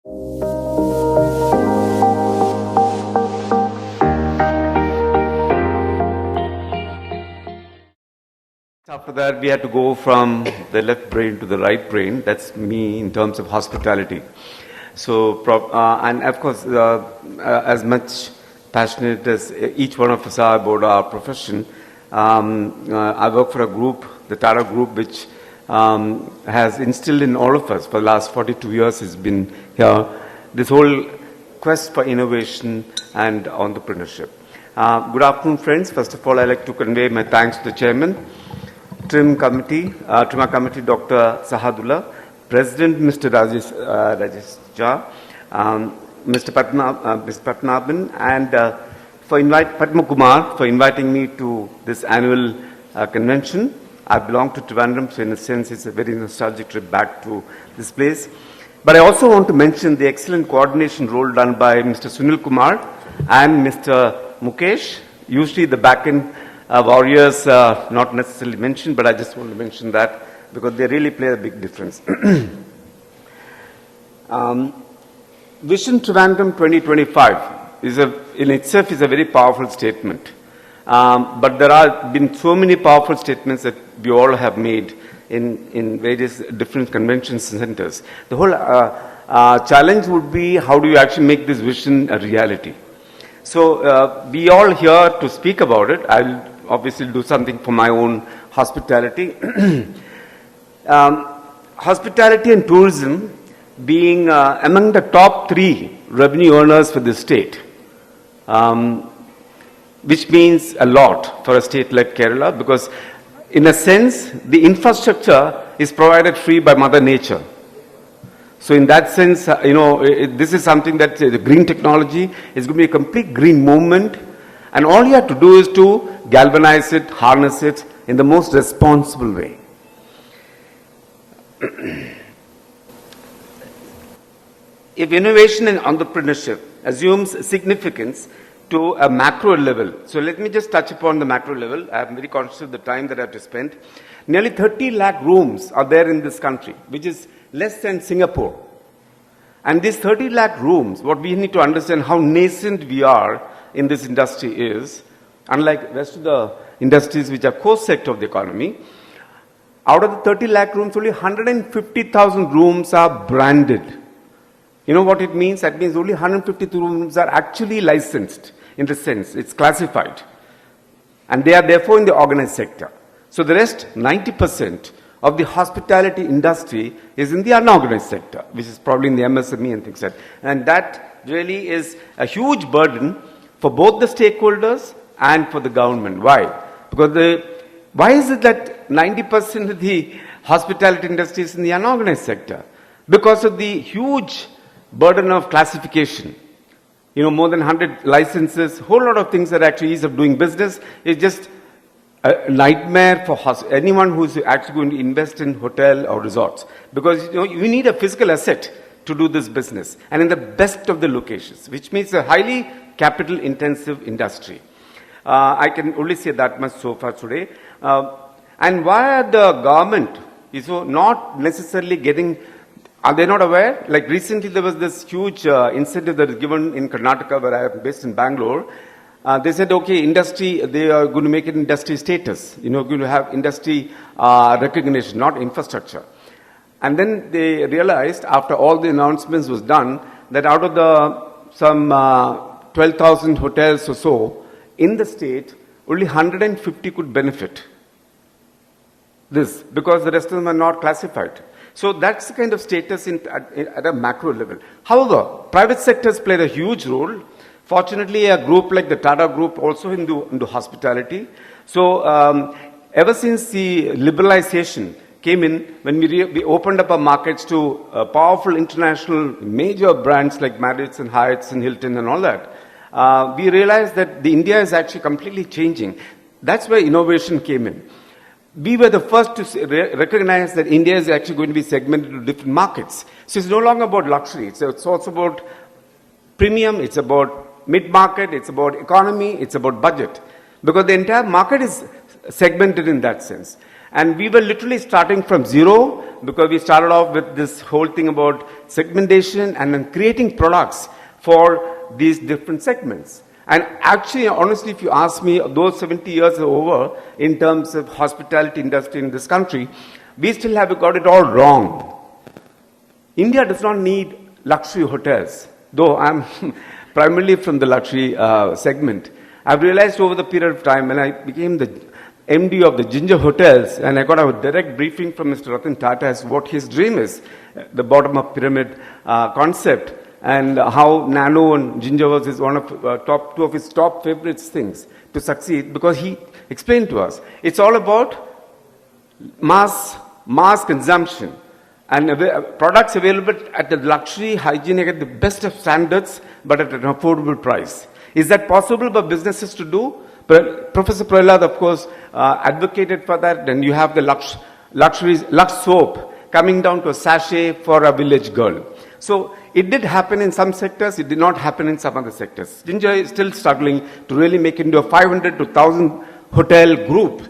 After that, we had to go from the left brain to the right brain. That's me in terms of hospitality. So, and of course, as much passionate as each one of us are about our profession, I work for a group, the Tata Group, which has instilled in all of us for the last 42 years has been here, this whole quest for innovation and entrepreneurship. Good afternoon, friends. First of all, I'd like to convey my thanks to the chairman, Trim Committee, Dr. Sahadullah, President Mr. Rajesh Jha, Mr. Patnabhan, and Mohankumar for inviting me to this annual convention. I belong to Trivandrum, so in a sense it's a very nostalgic trip back to this place. But I also want to mention the excellent coordination role done by Mr. Sunil Kumar and Mr. Mukesh, usually the back-end warriors not necessarily mentioned, but I just want to mention that because they really play a big difference. Vision Trivandrum 2025 in itself is a very powerful statement. But there have been so many powerful statements that we all have made in various different convention centers. The whole challenge would be how do you actually make this vision a reality? So we all here to speak about it. I'll obviously do something for my own hospitality. Hospitality and tourism being among the top 3 revenue earners for the state, which means a lot for a state like Kerala, because in a sense, the infrastructure is provided free by Mother Nature. So in that sense, this is something that the green technology is going to be a complete green movement. And all you have to do is to galvanize it, harness it in the most responsible way. If innovation and entrepreneurship assumes significance to a macro level, so let me just touch upon the macro level. I am very conscious of the time that I have to spend. Nearly 30 lakh rooms are there in this country, which is less than Singapore. And these 30 lakh rooms, what we need to understand how nascent we are in this industry is, unlike rest of the industries which are core sector of the economy, out of the 30 lakh rooms, only 150,000 rooms are branded. You know what it means? That means only 152 rooms are actually licensed in the sense, it's classified. And they are therefore in the organized sector. So the rest, 90% of the hospitality industry is in the unorganized sector, which is probably in the MSME and things like that. And that really is a huge burden for both the stakeholders and for the government. Why? Because why is it that 90% of the hospitality industry is in the unorganized sector? Because of the huge burden of classification. More than 100 licenses, whole lot of things that actually ease of doing business is just a nightmare for anyone who's actually going to invest in hotel or resorts. Because you need a physical asset to do this business, and in the best of the locations, which means a highly capital-intensive industry. I can only say that much so far today. And why are the government not necessarily getting? Are they not aware? Like recently, there was this huge incentive that is given in Karnataka, where I am based in Bangalore. They said, okay, industry, they are going to make it industry status. Going to have industry recognition, not infrastructure. And then they realized, after all the announcements was done, that out of some 12,000 hotels or so in the state, only 150 could benefit this, because the rest of them are not classified. So that's the kind of status at a macro level. However, private sectors played a huge role. Fortunately, a group like the Tata Group also into hospitality. So ever since the liberalization came in, when we opened up our markets to powerful international major brands like Marriott's and Hyatt's and Hilton and all that, we realized that India is actually completely changing. That's where innovation came in. We were the first to recognize that India is actually going to be segmented to different markets. So it's no longer about luxury. It's also about premium. It's about mid-market. It's about economy. It's about budget. Because the entire market is segmented in that sense. And we were literally starting from zero because we started off with this whole thing about segmentation and then creating products for these different segments. And actually, honestly, if you ask me, those 70 years are over in terms of hospitality industry in this country, we still have got it all wrong. India does not need luxury hotels, though I'm primarily from the luxury segment. I've realized over the period of time when I became the MD of the Ginger Hotels, and I got a direct briefing from Mr. Ratan Tata as what his dream is, the bottom-up pyramid concept, and how Nano and Ginger was his one of two of his top favorites things to succeed, because he explained to us it's all about mass consumption and products available at the luxury, hygienic, at the best of standards, but at an affordable price. Is that possible for businesses to do? Professor Prahlad, of course, advocated for that. Then you have the Lux soap coming down to a sachet for a village girl. So it did happen in some sectors, it did not happen in some other sectors. Ginger is still struggling to really make it into a 500 to 1,000 hotel group.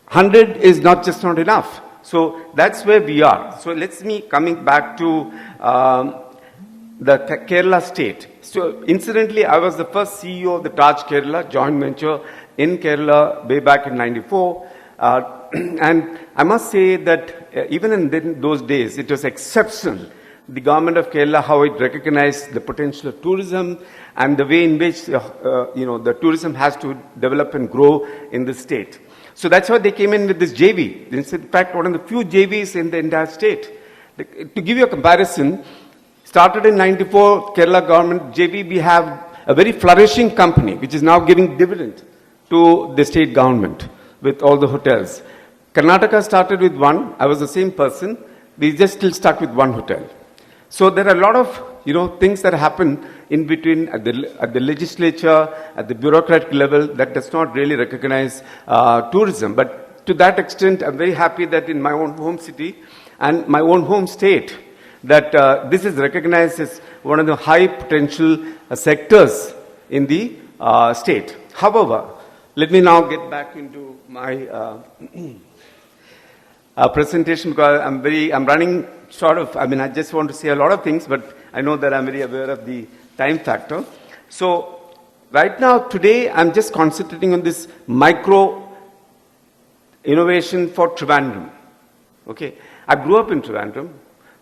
100 is not enough. So that's where we are. So let's me coming back to the Kerala state. So incidentally, I was the first CEO of the Taj Kerala joint venture in Kerala way back in '94. And I must say that even in those days, it was exceptional. The government of Kerala, how it recognized the potential of tourism and the way in which the tourism has to develop and grow in the state. So that's why they came in with this JV. It's in fact one of the few JVs in the entire state. To give you a comparison, started in '94, Kerala government JV, we have a very flourishing company which is now giving dividend to the state government with all the hotels. Karnataka started with one. I was the same person. We just still stuck with one hotel. So there are a lot of things that happen in between at the legislature, at the bureaucratic level that does not really recognize tourism. But to that extent, I'm very happy that in my own home city and my own home state, that this is recognized as one of the high potential sectors in the state. However, let me now get back into my presentation because I'm running short of, I just want to say a lot of things, but I know that I'm very aware of the time factor. So right now, today, I'm just concentrating on this micro innovation for Trivandrum. Okay, I grew up in Trivandrum.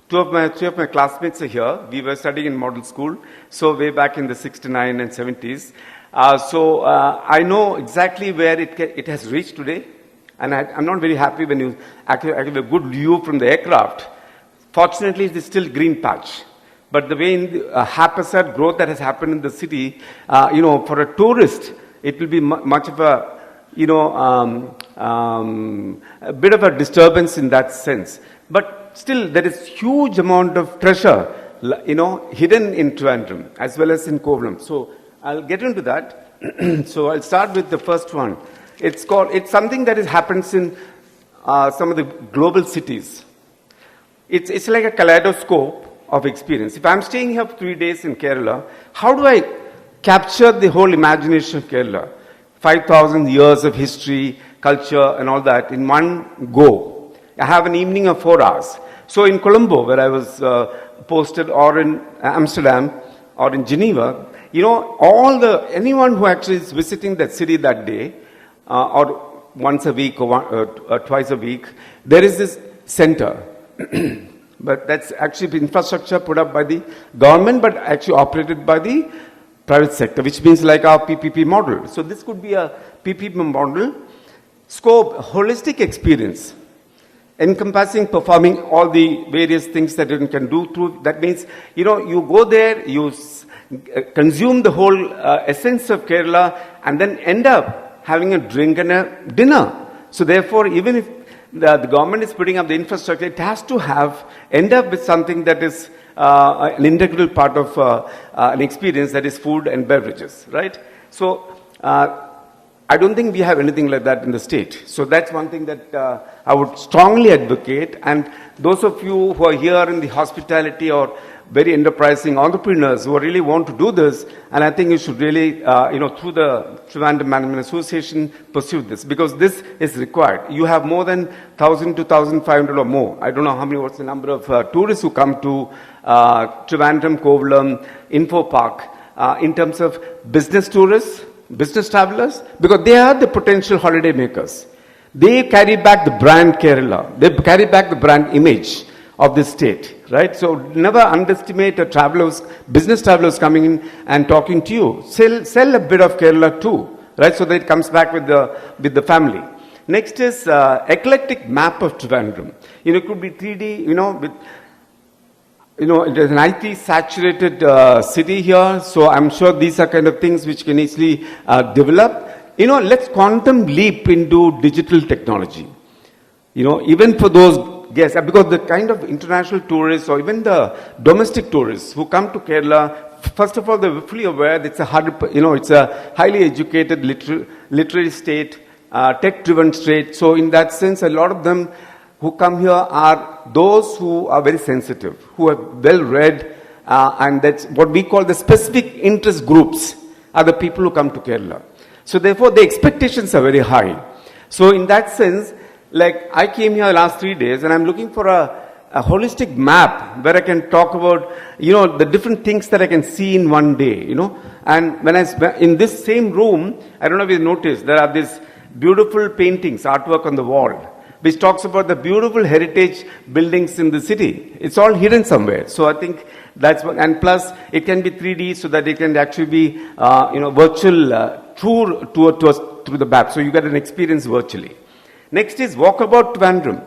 Three of my classmates are here. We were studying in model school, so way back in the '69 and '70s. So I know exactly where it has reached today, and I'm not very happy when you actually have a good view from the aircraft. Fortunately, it is still green patch. But the way in the haphazard growth that has happened in the city, for a tourist, it will be much of a, a bit of a disturbance in that sense. But still, there is huge amount of treasure, hidden in Trivandrum as well as in Kovalam. So I'll get into that. So I'll start with the first one. It's something that happens in some of the global cities. It's like a kaleidoscope of experience. If I'm staying here for 3 days in Kerala, how do I capture the whole imagination of Kerala? 5,000 years of history, culture, and all that in one go. I have an evening of 4 hours. So in Colombo, where I was posted, or in Amsterdam, or in Geneva, anyone who actually is visiting that city that day, or once a week or twice a week, there is this center. But that's actually infrastructure put up by the government, but actually operated by the private sector, which means like our PPP model. So this could be a PPP model. Scope, holistic experience, encompassing performing all the various things that you can do through. That means, you go there, you consume the whole essence of Kerala, and then end up having a drink and a dinner. So therefore, even if the government is putting up the infrastructure, it has to end up with something that is an integral part of an experience, that is food and beverages, right? So I don't think we have anything like that in the state. So that's one thing that I would strongly advocate. And those of you who are here in the hospitality or very enterprising entrepreneurs who really want to do this. And I think you should really, through the Trivandrum Management Association, pursue this, because this is required. You have more than 1,000 to 1,500 or more. I don't know what's the number of tourists who come to Trivandrum, Kovalam, Info Park, in terms of business tourists, business travelers, because they are the potential holiday makers. They carry back the brand Kerala. They carry back the brand image of this state, right? So never underestimate a business travelers coming in and talking to you. Sell a bit of Kerala too, right? So that it comes back with the family. Next is eclectic map of Trivandrum. It could be 3D, it is an IT saturated city here, so I'm sure these are kind of things which can easily develop. Let's quantum leap into digital technology. Even for those guests, because the kind of international tourists or even the domestic tourists who come to Kerala, first of all, they're fully aware that it's a highly educated, literary state, tech-driven state. So in that sense, a lot of them who come here are those who are very sensitive, who are well-read, and that's what we call the specific interest groups are the people who come to Kerala. So therefore, the expectations are very high. So in that sense, like I came here last 3 days and I'm looking for a holistic map where I can talk about, the different things that I can see in one day, And when in this same room, I don't know if you noticed, there are these beautiful paintings, artwork on the wall, which talks about the beautiful heritage buildings in the city. It's all hidden somewhere. So I think that's what, and plus it can be 3D so that it can actually be, virtual tour to us through the map. So you get an experience virtually. Next is walkabout Trivandrum.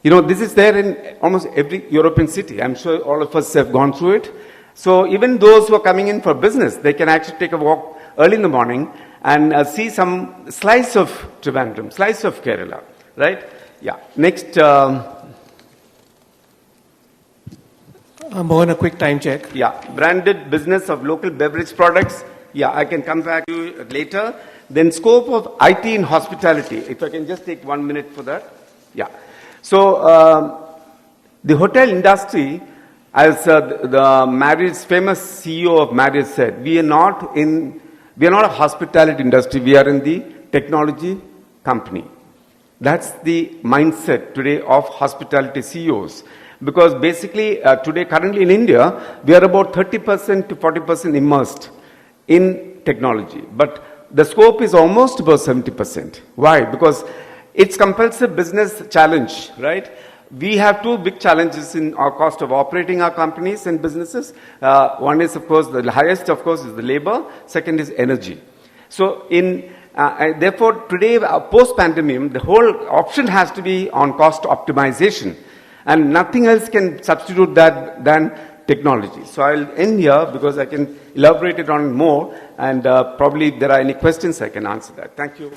This is there in almost every European city. I'm sure all of us have gone through it. So even those who are coming in for business, they can actually take a walk early in the morning and see some slice of Trivandrum, slice of Kerala, right? Yeah. Next. Mohan, a quick time check. Yeah. Branded business of local beverage products. Yeah, I can come back to you later. Then scope of IT in hospitality. If I can just take 1 minute for that. Yeah. So the hotel industry, as the Marriott's famous CEO of Marriott said, we are not a hospitality industry. We are in the technology company. That's the mindset today of hospitality CEOs. Because basically today, currently in India, we are about 30% to 40% immersed in technology. But the scope is almost about 70%. Why? Because it's compulsive business challenge, right? We have two big challenges in our cost of operating our companies and businesses. One is, of course, the highest, of course, is the labor. Second is energy. So therefore, today, post-pandemic, the whole option has to be on cost optimization. And nothing else can substitute that than technology. So I'll end here because I can elaborate it on more, and probably if there are any questions, I can answer that. Thank you.